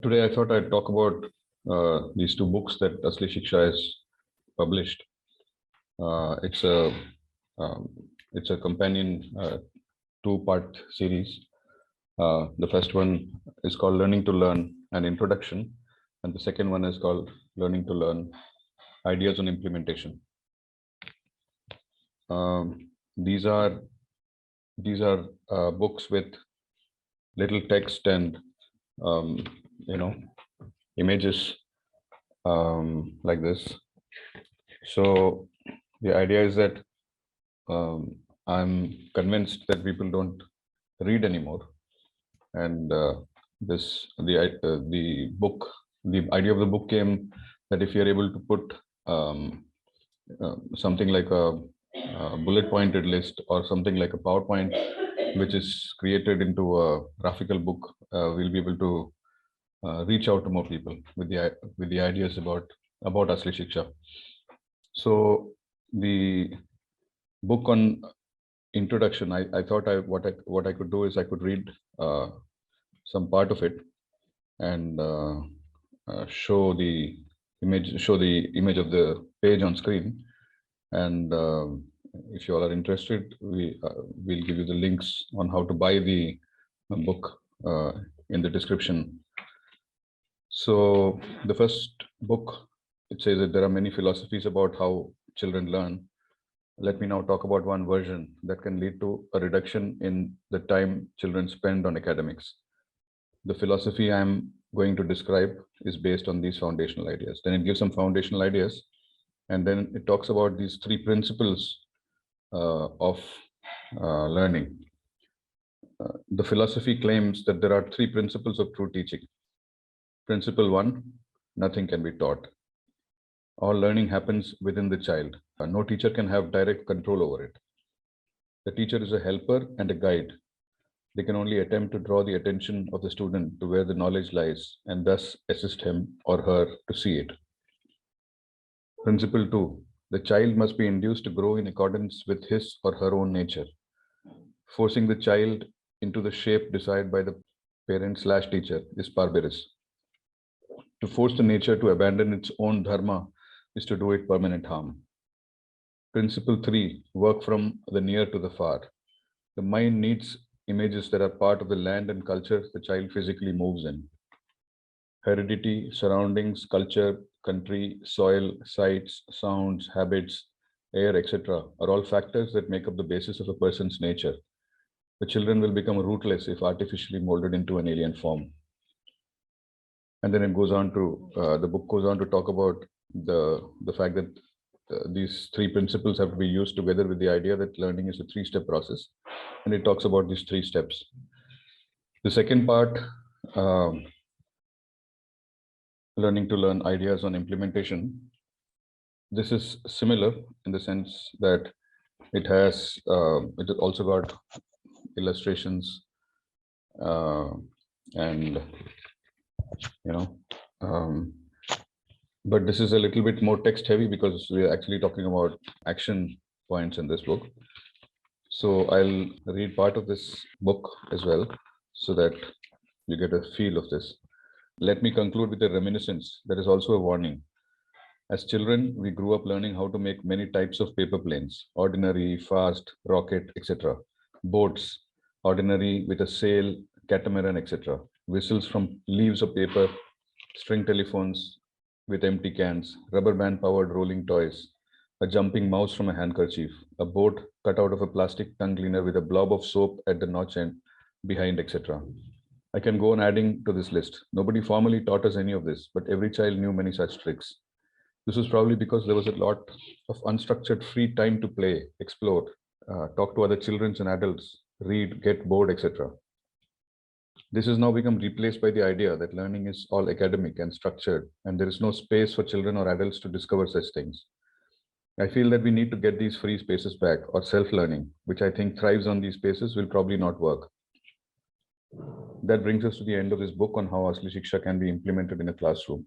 Today, I thought I'd talk about these two books that Asli Shiksha has published. Uh, it's a um, it's a companion two-part series. The first one is called Learning to Learn: An Introduction, and the second one is called Learning to Learn: Ideas on Implementation. These are books with little text and um, you know images like this. So the idea is that I'm convinced that people don't read anymore, and the idea of the book came that if you're able to put something like a bullet pointed list or something like a PowerPoint, which is created into a graphical book, we'll be able to reach out to more people with the ideas about Asli Shiksha. So the book on introduction, I thought what I could do is I could read some part of it and show the image of the page on screen. And if you all are interested, we'll give you the links on how to buy the book in the description. So the first book, it says that there are many philosophies about how children learn. Let me now talk about one version that can lead to a reduction in the time children spend on academics. The philosophy I'm going to describe is based on these foundational ideas. Then it gives some foundational ideas, and then it talks about these three principles of learning. The philosophy claims that there are three principles of true teaching. Principle one, nothing can be taught. All learning happens within the child. No teacher can have direct control over it. The teacher is a helper and a guide. They can only attempt to draw the attention of the student to where the knowledge lies and thus assist him or her to see it. Principle two, the child must be induced to grow in accordance with his or her own nature. Forcing the child into the shape decided by the parent/teacher is barbarous. To force the nature to abandon its own dharma is to do it permanent harm. Principle three, work from the near to the far. The mind needs images that are part of the land and culture the child physically moves in. Heredity, surroundings, culture, country, soil, sights, sounds, habits, air, etc. are all factors that make up the basis of a person's nature. The children will become rootless if artificially molded into an alien form. And then it goes on to, the book goes on to talk about the fact that these three principles have to be used together with the idea that learning is a three-step process. And it talks about these three steps. The second part, learning to learn ideas on implementation. This is similar in the sense that it has, it also got illustrations and, but this is a little bit more text heavy because we're actually talking about action points in this book. So I'll read part of this book as well so that you get a feel of this. Let me conclude with a reminiscence that is also a warning. As children, we grew up learning how to make many types of paper planes: ordinary, fast, rocket, etc. Boats, ordinary with a sail, catamaran, etc. Whistles from leaves of paper, string telephones with empty cans, rubber band powered rolling toys, a jumping mouse from a handkerchief, a boat cut out of a plastic tongue cleaner with a blob of soap at the notch end behind, etc. I can go on adding to this list. Nobody formally taught us any of this, but every child knew many such tricks. This was probably because there was a lot of unstructured free time to play, explore, talk to other children and adults, read, get bored, etc. This has now become replaced by the idea that learning is all academic and structured, and there is no space for children or adults to discover such things. I feel that we need to get these free spaces back, or self-learning, which I think thrives on these spaces, will probably not work. That brings us to the end of this book on how Asli Shiksha can be implemented in a classroom.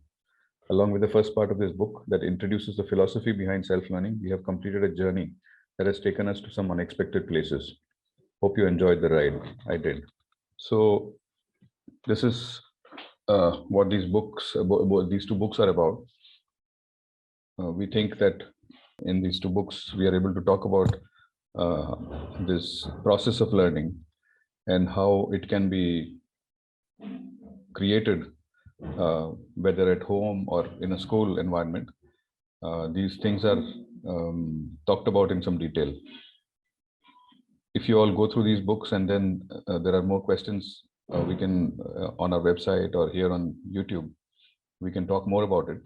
Along with the first part of this book that introduces the philosophy behind self-learning, we have completed a journey that has taken us to some unexpected places. Hope you enjoyed the ride. I did. So this is what these books, what these two books are about. We think that in these two books, we are able to talk about this process of learning and how it can be created, whether at home or in a school environment. These things are talked about in some detail. If you all go through these books and then there are more questions, we can on our website or here on YouTube, we can talk more about it.